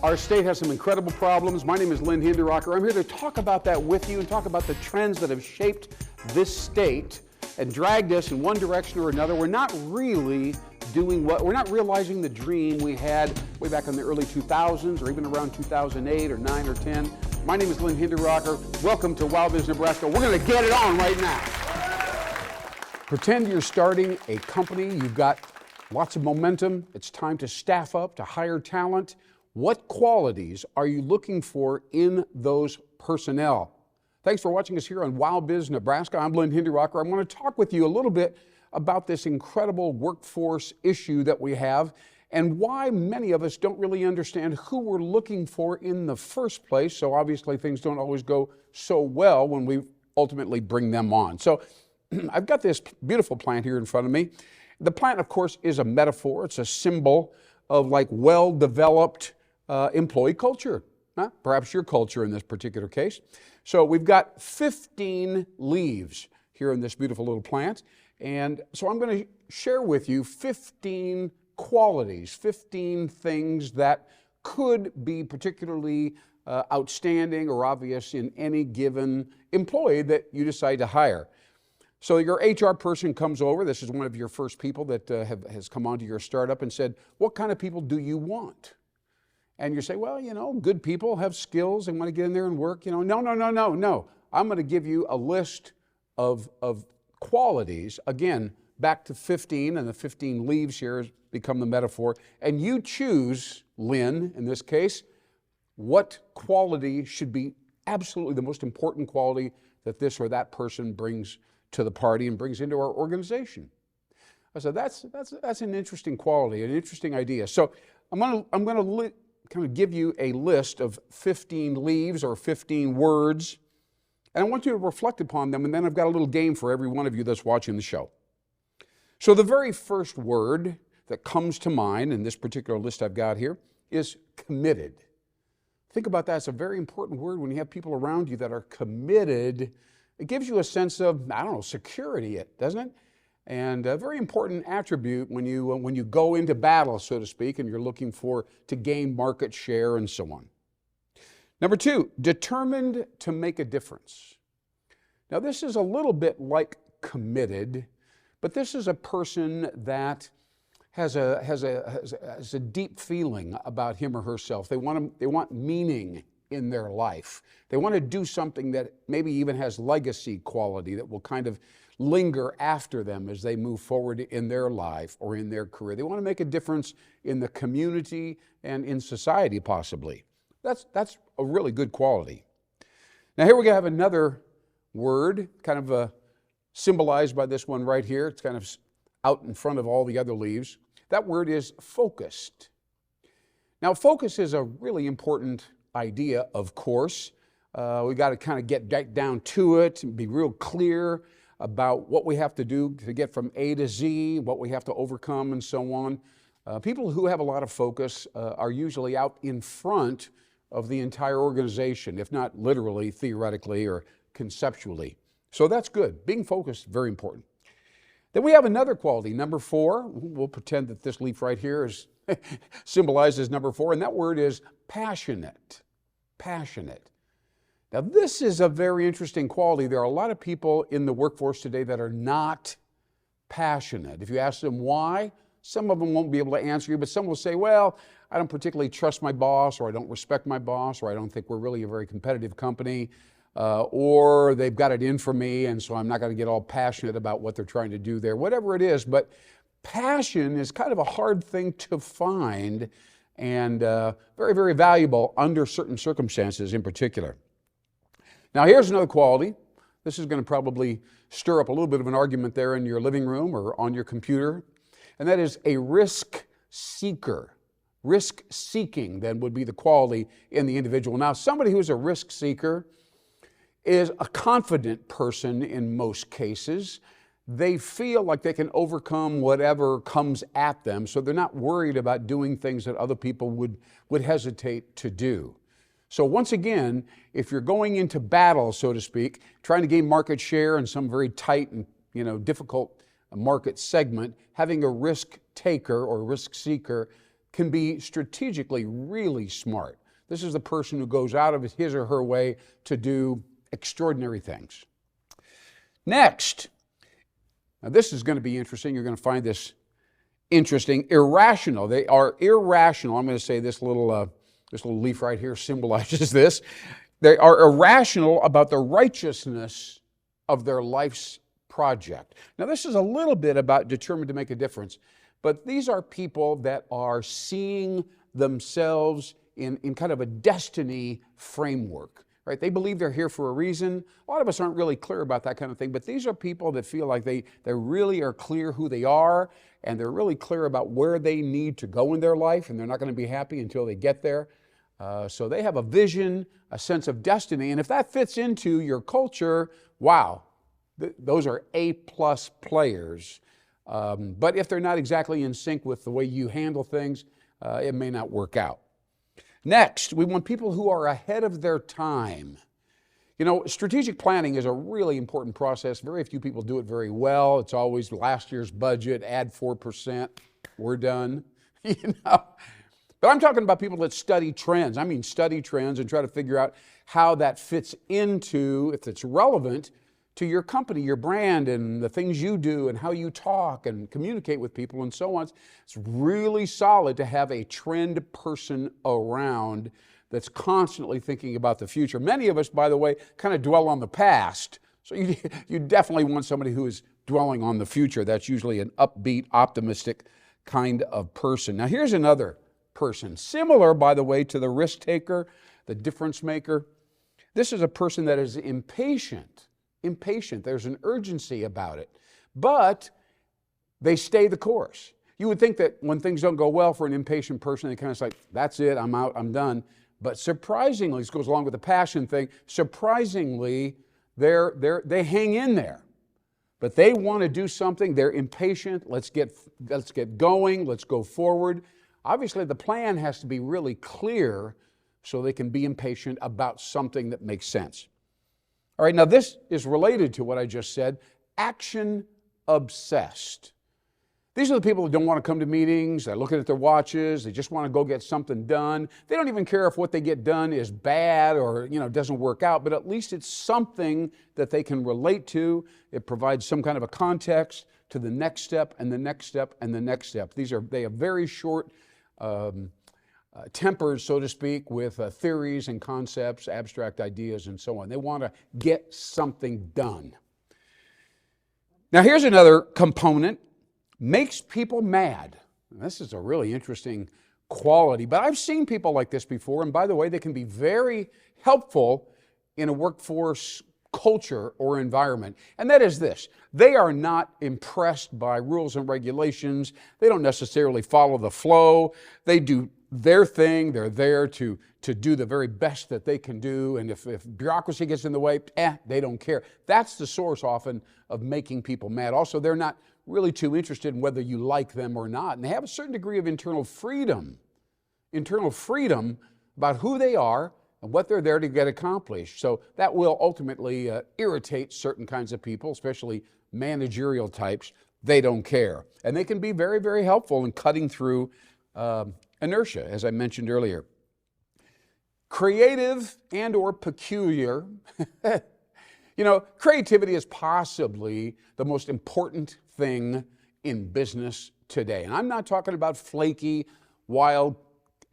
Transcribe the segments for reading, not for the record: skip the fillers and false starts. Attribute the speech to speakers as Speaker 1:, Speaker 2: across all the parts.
Speaker 1: Our state has some incredible problems. My name is Lynn Hinderaker. I'm here to talk about that with you and talk about the trends that have shaped this state and dragged us in one direction or another. We're not really we're not realizing the dream we had way back in the early 2000s or even around 2008 or 9 or 10. My name is Lynn Hinderaker. Welcome to WowBiz Nebraska. We're going to get it on right now. Pretend you're starting a company. You've got lots of momentum. It's time to staff up, to hire talent. What qualities are you looking for in those personnel? Thanks for watching us here on WowBiz Nebraska. I'm Lynn Hinderaker. I want to talk with you a little bit about this incredible workforce issue that we have and why many of us don't really understand who we're looking for in the first place. So obviously things don't always go so well when we ultimately bring them on. So I've got this beautiful plant here in front of me. The plant, of course, is a metaphor. It's a symbol of like well-developed employee culture, perhaps your culture in this particular case. So we've got 15 leaves here in this beautiful little plant. And so I'm going to share with you 15 qualities, 15 things that could be particularly outstanding or obvious in any given employee that you decide to hire. So your HR person comes over. This is one of your first people that has come onto your startup and said, what kind of people do you want? And you say, well, good people have skills and want to get in there and work. No. I'm going to give you a list of qualities. Again, back to 15, and the 15 leaves here has become the metaphor. And you choose, Lynn, in this case, what quality should be absolutely the most important quality that this or that person brings to the party and brings into our organization. I said, that's an interesting quality, an interesting idea. So I'm going to kind of give you a list of 15 leaves or 15 words, and I want you to reflect upon them, and then I've got a little game for every one of you that's watching the show. So the very first word that comes to mind in this particular list I've got here is committed. Think about that. It's a very important word when you have people around you that are committed. It gives you a sense of, security, doesn't it? And a very important attribute when you go into battle, so to speak, and you're looking to gain market share and so on. Number 2, determined to make a difference. Now this is a little bit like committed, but this is a person that has a deep feeling about him or herself. They want meaning in their life. They want to do something that maybe even has legacy quality that will kind of linger after them as they move forward in their life or in their career. They want to make a difference in the community and in society possibly. That's a really good quality. Now here we have another word kind of symbolized by this one right here. It's kind of out in front of all the other leaves. That word is focused. Now focus is a really important idea, of course. We got to kind of get down to it and be real clear about what we have to do to get from A to Z, what we have to overcome and so on. People who have a lot of focus are usually out in front of the entire organization, if not literally, theoretically, or conceptually. So that's good. Being focused, very important. Then we have another quality, number 4. We'll pretend that this leaf right here is symbolizes number 4, and that word is passionate. Passionate. Now this is a very interesting quality. There are a lot of people in the workforce today that are not passionate. If you ask them why, some of them won't be able to answer you, but some will say, well, I don't particularly trust my boss, or I don't respect my boss, or I don't think we're really a very competitive company, or they've got it in for me, and so I'm not going to get all passionate about what they're trying to do there, whatever it is. But passion is kind of a hard thing to find and very, very valuable under certain circumstances in particular. Now here's another quality. This is going to probably stir up a little bit of an argument there in your living room or on your computer, and that is a risk seeker. Risk seeking then would be the quality in the individual. Now somebody who's a risk seeker is a confident person in most cases. They feel like they can overcome whatever comes at them, so they're not worried about doing things that other people would hesitate to do. So once again, if you're going into battle, so to speak, trying to gain market share in some very tight and difficult market segment, having a risk taker or risk seeker can be strategically really smart. This is the person who goes out of his or her way to do extraordinary things. Next, now this is going to be interesting. You're going to find this interesting. Irrational. They are irrational. I'm going to say this little leaf right here symbolizes this. They are irrational about the righteousness of their life's project. Now, this is a little bit about determined to make a difference, but these are people that are seeing themselves in kind of a destiny framework, right? They believe they're here for a reason. A lot of us aren't really clear about that kind of thing, but these are people that feel like they really are clear who they are, and they're really clear about where they need to go in their life, and they're not going to be happy until they get there. So they have a vision, a sense of destiny, and if that fits into your culture, wow, those are A-plus players. But if they're not exactly in sync with the way you handle things, it may not work out. Next, we want people who are ahead of their time. You know, strategic planning is a really important process. Very few people do it very well. It's always last year's budget, add 4%, we're done, you know. But I'm talking about people that study trends. I mean, study trends and try to figure out how that fits into, if it's relevant, to your company, your brand, and the things you do, and how you talk and communicate with people and so on. It's really solid to have a trend person around that's constantly thinking about the future. Many of us, by the way, kind of dwell on the past. So you definitely want somebody who is dwelling on the future. That's usually an upbeat, optimistic kind of person. Now, here's another person, similar, by the way, to the risk taker, the difference maker. This is a person that is impatient. There's an urgency about it, but they stay the course. You would think that when things don't go well for an impatient person, they kind of say, that's it, I'm out, I'm done. But surprisingly, this goes along with the passion thing, surprisingly, they hang in there. But they want to do something, they're impatient, let's get going, let's go forward. Obviously, the plan has to be really clear so they can be impatient about something that makes sense. All right, now this is related to what I just said, action obsessed. These are the people that don't want to come to meetings, they're looking at their watches, they just want to go get something done. They don't even care if what they get done is bad or, doesn't work out, but at least it's something that they can relate to. It provides some kind of a context to the next step and the next step and the next step. They have very short tempers, so to speak, with theories and concepts, abstract ideas, and so on. They want to get something done. Now, here's another component, makes people mad. This is a really interesting quality, but I've seen people like this before, and by the way, they can be very helpful in a workforce culture or environment, and that is this. They are not impressed by rules and regulations. They don't necessarily follow the flow. They do their thing. They're there to do the very best that they can do, and if bureaucracy gets in the way, they don't care. That's the source often of making people mad. Also, they're not really too interested in whether you like them or not, and they have a certain degree of internal freedom about who they are and what they're there to get accomplished. So that will ultimately irritate certain kinds of people, especially managerial types. They don't care, and they can be very, very helpful in cutting through inertia, as I mentioned earlier. Creative and or peculiar. Creativity is possibly the most important thing in business today. And I'm not talking about flaky, wild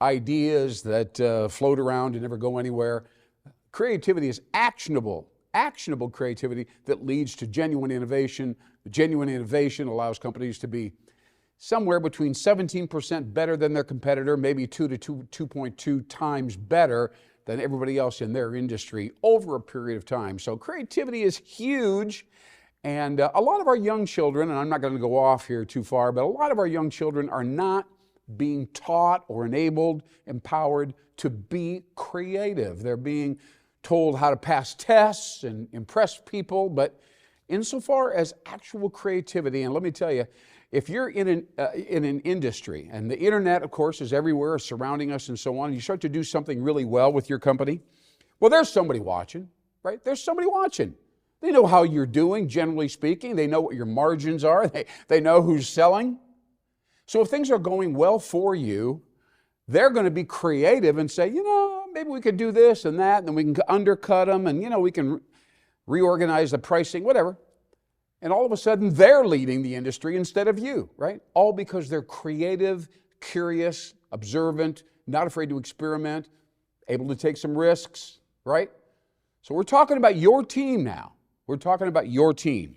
Speaker 1: ideas that float around and never go anywhere. Creativity is actionable creativity that leads to genuine innovation. Genuine innovation allows companies to be somewhere between 17% better than their competitor, maybe 2 to 2.2 times better than everybody else in their industry over a period of time. So creativity is huge, and a lot of our young children, and I'm not going to go off here too far, but a lot of our young children are not being taught or enabled, empowered to be creative. They're being told how to pass tests and impress people, but insofar as actual creativity, and let me tell you, if you're in an industry, and the internet, of course, is everywhere, surrounding us and so on, you start to do something really well with your company, well, there's somebody watching, right? There's somebody watching. They know how you're doing, generally speaking. They know what your margins are. They know who's selling. So if things are going well for you, they're going to be creative and say, maybe we could do this and that, and then we can undercut them, and, we can reorganize the pricing, whatever. And all of a sudden, they're leading the industry instead of you, right? All because they're creative, curious, observant, not afraid to experiment, able to take some risks, right? So we're talking about your team now. We're talking about your team.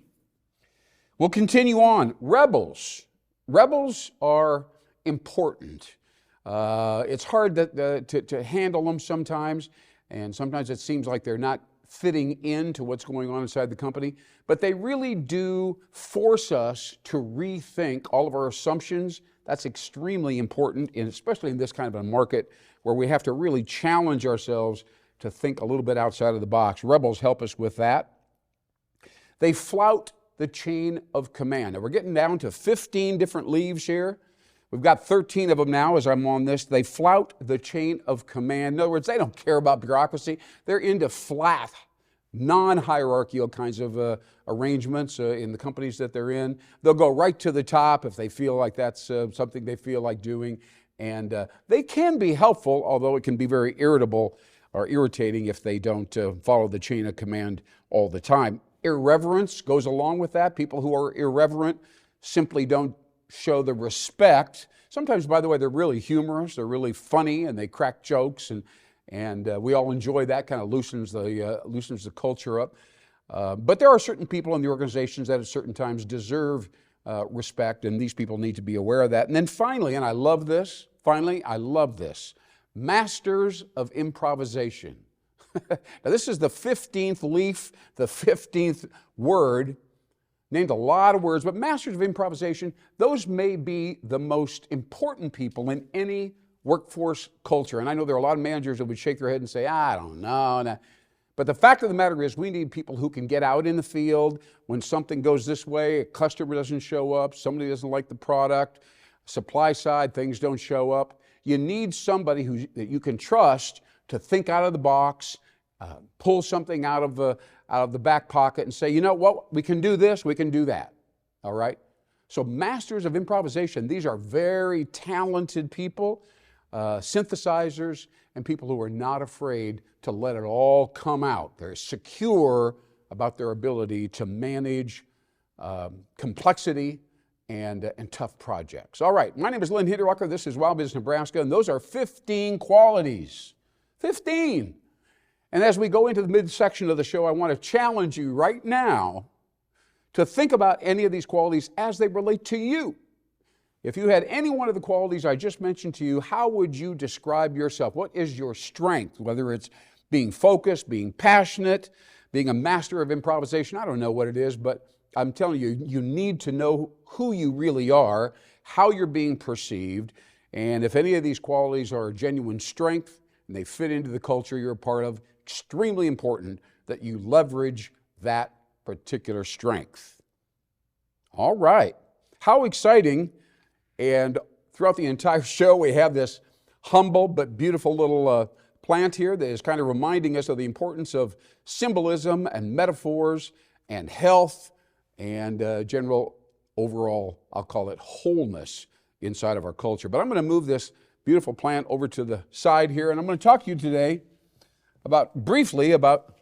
Speaker 1: We'll continue on. Rebels. Rebels are important. It's hard to handle them sometimes, and sometimes it seems like they're not fitting into what's going on inside the company, but they really do force us to rethink all of our assumptions. That's extremely important, and especially in this kind of a market where we have to really challenge ourselves to think a little bit outside of the box. Rebels help us with that. They flout the chain of command. Now we're getting down to 15 different leaves here. We've got 13 of them now as I'm on this. They flout the chain of command. In other words, they don't care about bureaucracy. They're into flat, non-hierarchical kinds of arrangements in the companies that they're in. They'll go right to the top if they feel like that's something they feel like doing. And they can be helpful, although it can be very irritable or irritating if they don't follow the chain of command all the time. Irreverence goes along with that. People who are irreverent simply don't show the respect. Sometimes, by the way, they're really humorous, they're really funny, and they crack jokes, and we all enjoy that. Kind of loosens the culture up. But there are certain people in the organizations that at certain times deserve respect, and these people need to be aware of that. And then finally, and I love this, masters of improvisation. Now this is the 15th leaf, the 15th word. Named a lot of words, but masters of improvisation, those may be the most important people in any workforce culture. And I know there are a lot of managers that would shake their head and say, I don't know. But the fact of the matter is we need people who can get out in the field when something goes this way, a customer doesn't show up, somebody doesn't like the product, supply side, things don't show up. You need somebody that you can trust to think out of the box, pull something out of the back pocket and say, you know what, we can do this, we can do that, all right? So masters of improvisation, these are very talented people, synthesizers, and people who are not afraid to let it all come out. They're secure about their ability to manage complexity and tough projects. All right, my name is Lynn Hinderaker, this is WowBiz Nebraska, and those are 15 qualities. 15! And as we go into the midsection of the show, I want to challenge you right now to think about any of these qualities as they relate to you. If you had any one of the qualities I just mentioned to you, how would you describe yourself? What is your strength? Whether it's being focused, being passionate, being a master of improvisation, I don't know what it is, but I'm telling you, you need to know who you really are, how you're being perceived, and if any of these qualities are a genuine strength and they fit into the culture you're a part of, extremely important that you leverage that particular strength. All right. How exciting. And throughout the entire show, we have this humble but beautiful little plant here that is kind of reminding us of the importance of symbolism and metaphors and health and general overall, I'll call it wholeness inside of our culture. But I'm going to move this beautiful plant over to the side here, and I'm going to talk to you today briefly about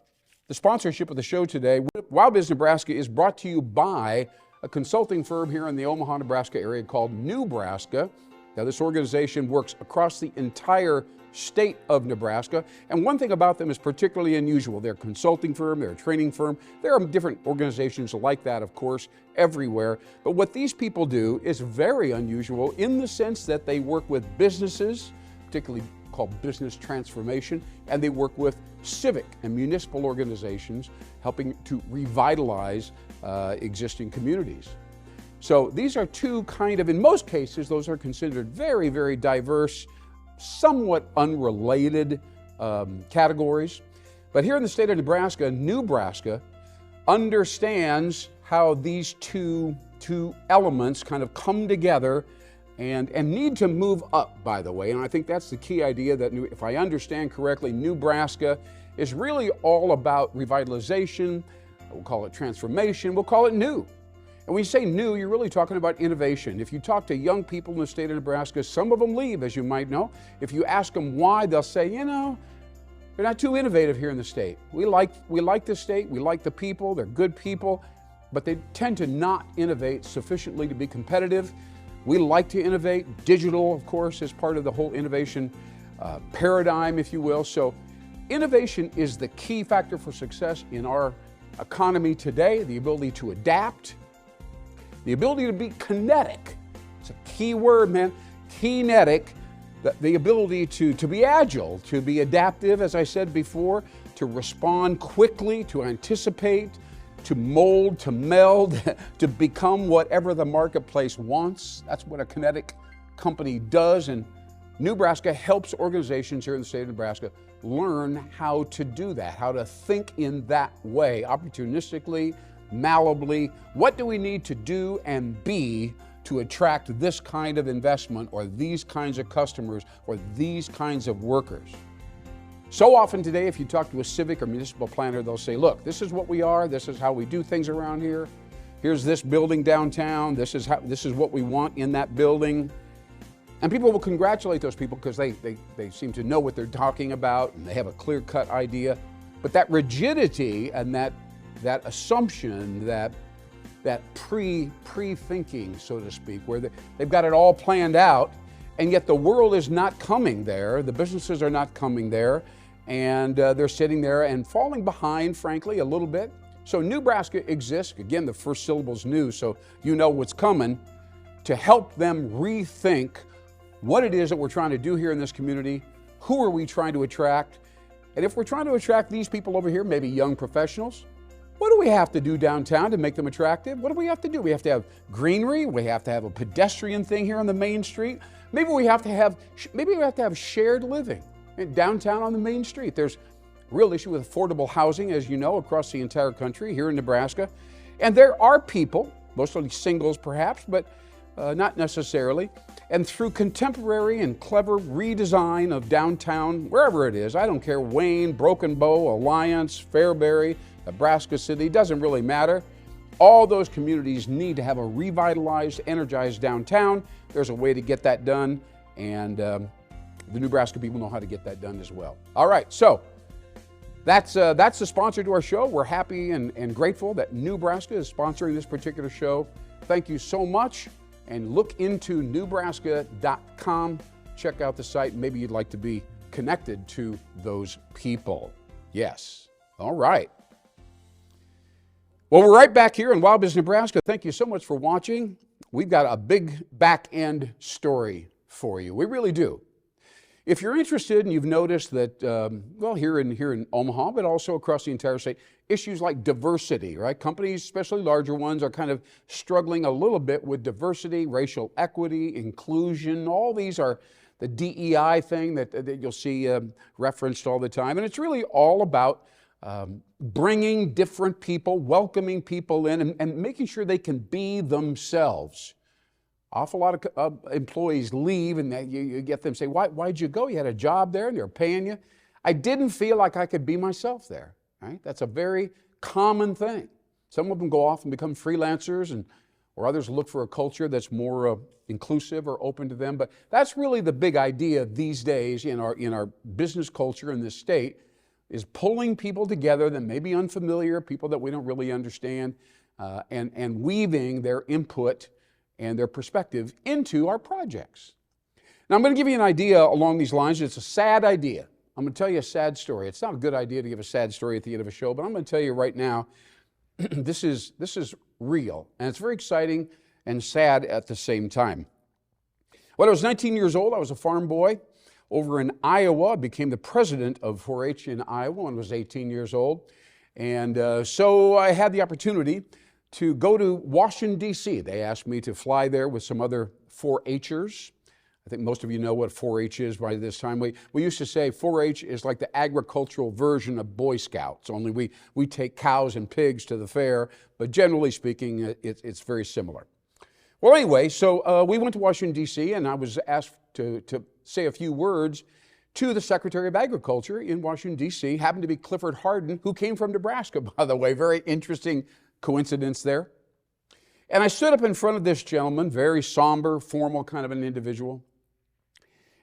Speaker 1: the sponsorship of the show today. WowBiz Nebraska is brought to you by a consulting firm here in the Omaha, Nebraska area called Nebraska. Now, this organization works across the entire state of Nebraska, and one thing about them is particularly unusual. They're a consulting firm, they're a training firm. There are different organizations like that, of course, everywhere. But what these people do is very unusual in the sense that they work with businesses, particularly called business transformation, and they work with civic and municipal organizations helping to revitalize existing communities. So these are two kind of, in most cases, those are considered very, very diverse, somewhat unrelated categories. But here in the state of Nebraska understands how these two elements kind of come together and need to move up, by the way. And I think that's the key idea, that if I understand correctly, Nebraska is really all about revitalization. We'll call it transformation. We'll call it new. And when you say new, you're really talking about innovation. If you talk to young people in the state of Nebraska, some of them leave, as you might know. If you ask them why, they'll say, you know, they're not too innovative here in the state. We like the state, we like the people, they're good people, but they tend to not innovate sufficiently to be competitive. We like to innovate. Digital, of course, is part of the whole innovation paradigm, if you will. So innovation is the key factor for success in our economy today, the ability to adapt, the ability to be kinetic. It's a key word, man, kinetic. The ability to be agile, to be adaptive, as I said before, to respond quickly, to anticipate, to mold, to meld, to become whatever the marketplace wants. That's what a kinetic company does. And Nebraska helps organizations here in the state of Nebraska learn how to do that, how to think in that way, opportunistically, malleably. What do we need to do and be to attract this kind of investment or these kinds of customers or these kinds of workers? So often today, if you talk to a civic or municipal planner, they'll say, look, this is what we are, this is how we do things around here. Here's this building downtown, this is what we want in that building. And people will congratulate those people because they seem to know what they're talking about and they have a clear-cut idea. But that rigidity and that assumption, that pre-thinking, so to speak, where they've got it all planned out, and yet the world is not coming there, the businesses are not coming there, and they're sitting there and falling behind, frankly, a little bit. So Nebraska exists, again, the first syllable's new, so you know what's coming, to help them rethink what it is that we're trying to do here in this community, who are we trying to attract, and if we're trying to attract these people over here, maybe young professionals, what do we have to do downtown to make them attractive? What do we have to do? We have to have greenery. We have to have a pedestrian thing here on the main street. Maybe we have to have shared living downtown on the main street. There's a real issue with affordable housing, as you know, across the entire country here in Nebraska. And there are people, mostly singles perhaps, but not necessarily. And through contemporary and clever redesign of downtown, wherever it is, I don't care, Wayne, Broken Bow, Alliance, Fairbury, Nebraska City, doesn't really matter. All those communities need to have a revitalized, energized downtown. There's a way to get that done, and the Nebraska people know how to get that done as well. All right, so that's the sponsor to our show. We're happy and grateful that Nebraska is sponsoring this particular show. Thank you so much, and look into Nebraska.com. Check out the site. Maybe you'd like to be connected to those people. Yes. All right. Well, we're right back here in WowBiz Nebraska. Thank you so much for watching. We've got a big back-end story for you. We really do. If you're interested and you've noticed that, well, here in Omaha, but also across the entire state, issues like diversity, right? Companies, especially larger ones, are kind of struggling a little bit with diversity, racial equity, inclusion. All these are the DEI thing that you'll see referenced all the time. And it's really all about bringing different people, welcoming people in, and making sure they can be themselves. Awful lot of employees leave, and you get them say, why'd you go? You had a job there, and they're paying you. I didn't feel like I could be myself there. Right? That's a very common thing. Some of them go off and become freelancers, or others look for a culture that's more inclusive or open to them. But that's really the big idea these days in our business culture in this state, is pulling people together that may be unfamiliar, people that we don't really understand, and weaving their input and their perspective into our projects. Now, I'm going to give you an idea along these lines. It's a sad idea. I'm going to tell you a sad story. It's not a good idea to give a sad story at the end of a show, but I'm going to tell you right now, this is real, and it's very exciting and sad at the same time. When I was 19 years old, I was a farm boy over in Iowa. I became the president of 4-H in Iowa when I was 18 years old. And so I had the opportunity to go to Washington, D.C. They asked me to fly there with some other 4-H'ers. I think most of you know what 4-H is by this time. We used to say 4-H is like the agricultural version of Boy Scouts, only we take cows and pigs to the fair, but generally speaking, it's very similar. Well, anyway, so we went to Washington, D.C., and I was asked to say a few words to the Secretary of Agriculture in Washington, D.C., happened to be Clifford Harden, who came from Nebraska, by the way. Very interesting coincidence there. And I stood up in front of this gentleman, very somber, formal kind of an individual.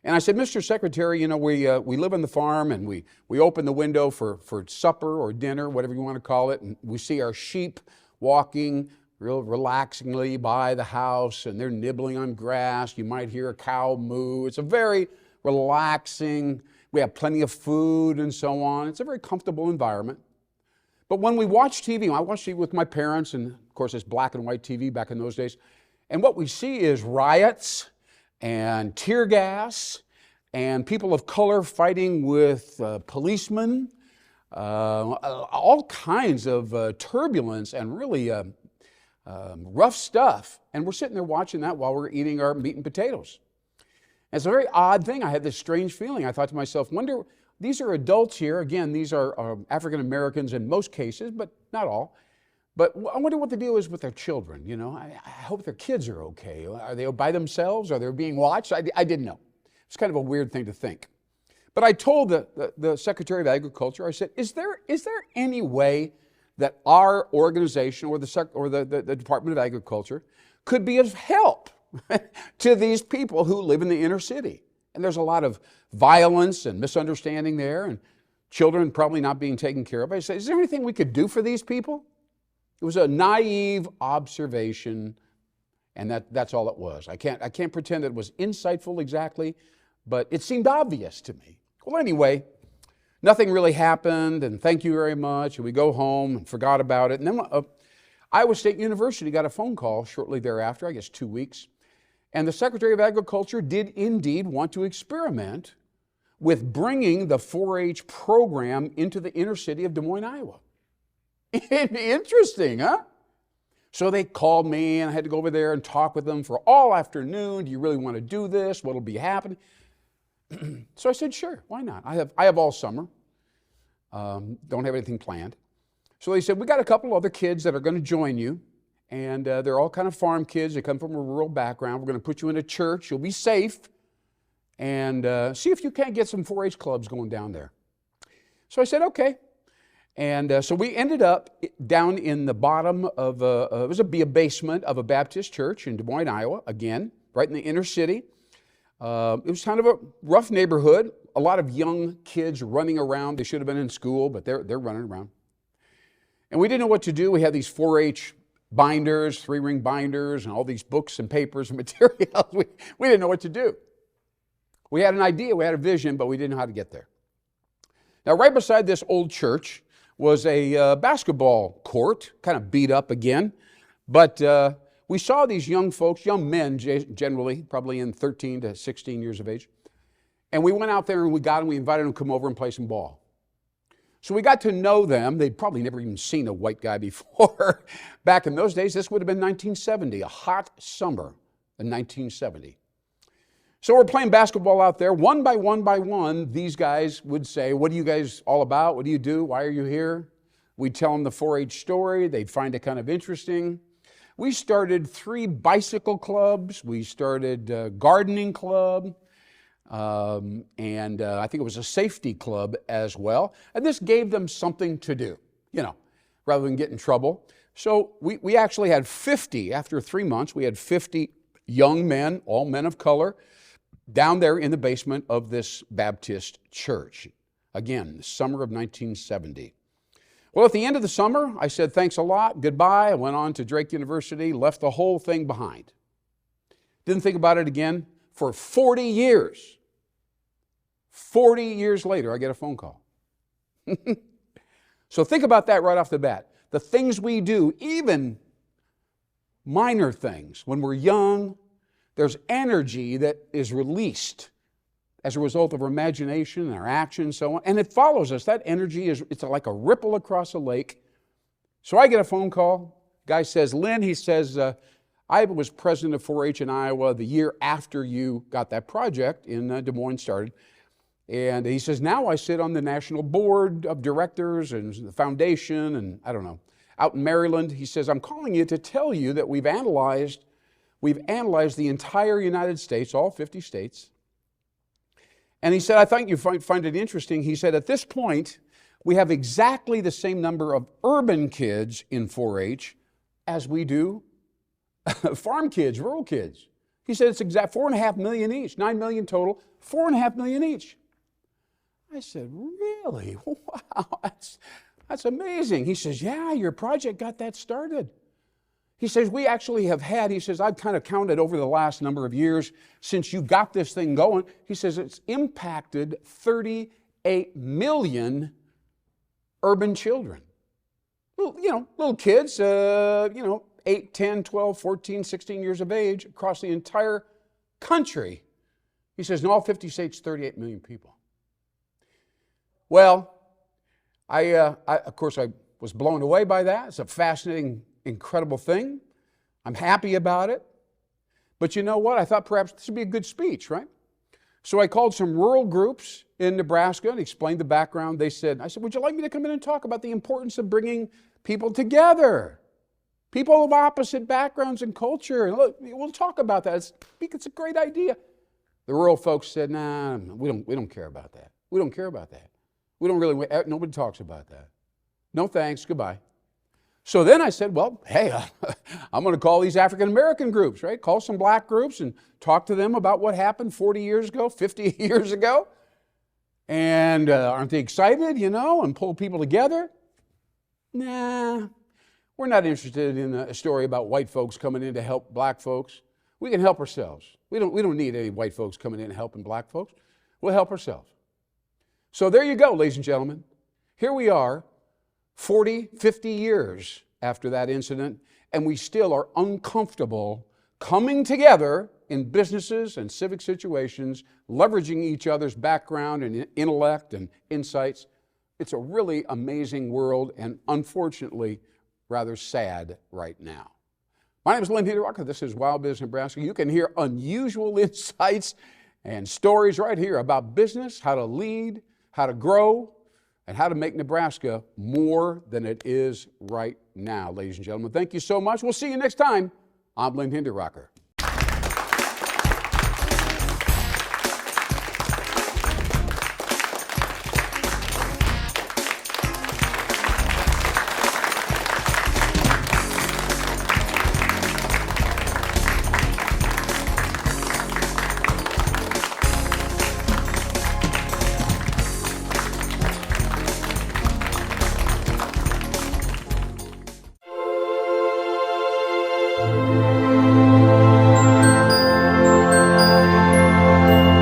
Speaker 1: And I said, Mr. Secretary, you know, we live on the farm, and we open the window for supper or dinner, whatever you want to call it, and we see our sheep walking real relaxingly by the house, and they're nibbling on grass. You might hear a cow moo. It's a very relaxing, we have plenty of food and so on. It's a very comfortable environment. But when we watch TV, I watch TV with my parents, and of course it's black and white TV back in those days, and what we see is riots and tear gas and people of color fighting with policemen, all kinds of turbulence and really rough stuff. And we're sitting there watching that while we're eating our meat and potatoes. And it's a very odd thing. I had this strange feeling. I thought to myself, wonder, these are adults here. Again, these are African Americans in most cases, but not all. But I wonder what the deal is with their children. You know, I hope their kids are okay. Are they by themselves? Are they being watched? I didn't know. It's kind of a weird thing to think. But I told the Secretary of Agriculture, I said, is there any way that our organization or the Department of Agriculture could be of help to these people who live in the inner city? And there's a lot of violence and misunderstanding there, and children probably not being taken care of. I said, is there anything we could do for these people? It was a naive observation, and that's all it was. I can't pretend it was insightful exactly, but it seemed obvious to me. Well, anyway, nothing really happened, and thank you very much. And we go home and forgot about it. And then Iowa State University got a phone call shortly thereafter, I guess 2 weeks, and the Secretary of Agriculture did indeed want to experiment with bringing the 4-H program into the inner city of Des Moines, Iowa. Interesting, huh? So they called me, and I had to go over there and talk with them for all afternoon. Do you really want to do this? What'll be happening? So I said, sure, why not? I have all summer. Don't have anything planned. So they said, we got a couple other kids that are going to join you, and they're all kind of farm kids. They come from a rural background. We're going to put you in a church. You'll be safe, and see if you can't get some 4-H clubs going down there. So I said, okay. And so we ended up down in the bottom of it was a basement of a Baptist church in Des Moines, Iowa, again, right in the inner city. It was kind of a rough neighborhood, a lot of young kids running around. They should have been in school, but they're running around. And we didn't know what to do. We had these 4-H binders, 3-ring binders, and all these books and papers and materials. We didn't know what to do. We had an idea, we had a vision, but we didn't know how to get there. Now, right beside this old church was a basketball court, kind of beat up again. But we saw these young folks, young men generally, probably in 13 to 16 years of age. And we went out there and we invited them to come over and play some ball. So we got to know them. They'd probably never even seen a white guy before. Back in those days, this would have been 1970, a hot summer in 1970. So we're playing basketball out there. One by one, these guys would say, what are you guys all about? What do you do? Why are you here? We'd tell them the 4-H story. They'd find it kind of interesting. We started 3 bicycle clubs. We started a gardening club. And I think it was a safety club as well. And this gave them something to do, rather than get in trouble. So we actually had 50, after 3 months, we had 50 young men, all men of color, down there in the basement of this Baptist church. Again, the summer of 1970. Well, at the end of the summer, I said, thanks a lot, goodbye. I went on to Drake University, left the whole thing behind. Didn't think about it again for 40 years. 40 years later, I get a phone call. So think about that right off the bat. The things we do, even minor things, when we're young, there's energy that is released as a result of our imagination and our action and so on. And it follows us. That energy it's like a ripple across a lake. So I get a phone call. Guy says, Lynn, he says, I was president of 4-H in Iowa the year after you got that project in Des Moines started. And he says, now I sit on the national board of directors and the foundation and I don't know, out in Maryland. He says, I'm calling you to tell you that we've analyzed the entire United States, all 50 states. And he said, I thought you'd find it interesting. He said, at this point, we have exactly the same number of urban kids in 4-H as we do farm kids, rural kids. He said it's exact 4.5 million each, 9 million total, 4.5 million each. I said, really? Wow, that's amazing. He says, yeah, your project got that started. He says, we actually have had, he says, I've kind of counted over the last number of years since you got this thing going. He says, it's impacted 38 million urban children. Little kids, 8, 10, 12, 14, 16 years of age across the entire country. He says, in all 50 states, 38 million people. Well, of course, I was blown away by that. It's a fascinating, incredible thing. I'm happy about it. But you know what? I thought perhaps this would be a good speech, right? So I called some rural groups in Nebraska and explained the background. I said, would you like me to come in and talk about the importance of bringing people together? People of opposite backgrounds and culture. And look, we'll talk about that. It's a great idea. The rural folks said, nah, we don't care about that. We don't care about that. We don't really, nobody talks about that. No thanks, goodbye. So then I said, well, hey, I'm going to call these African American groups, right? Call some black groups and talk to them about what happened 40 years ago, 50 years ago. And aren't they excited, and pull people together? Nah, we're not interested in a story about white folks coming in to help black folks. We can help ourselves. We don't need any white folks coming in and helping black folks. We'll help ourselves. So there you go, ladies and gentlemen. Here we are, 40, 50 years after that incident, and we still are uncomfortable coming together in businesses and civic situations, leveraging each other's background and intellect and insights. It's a really amazing world, and unfortunately, rather sad right now. My name is Lynn Hinderaker. This is WowBiz Nebraska. You can hear unusual insights and stories right here about business, how to lead, how to grow, and how to make Nebraska more than it is right now, ladies and gentlemen. Thank you so much. We'll see you next time. I'm Lynn Hinderaker.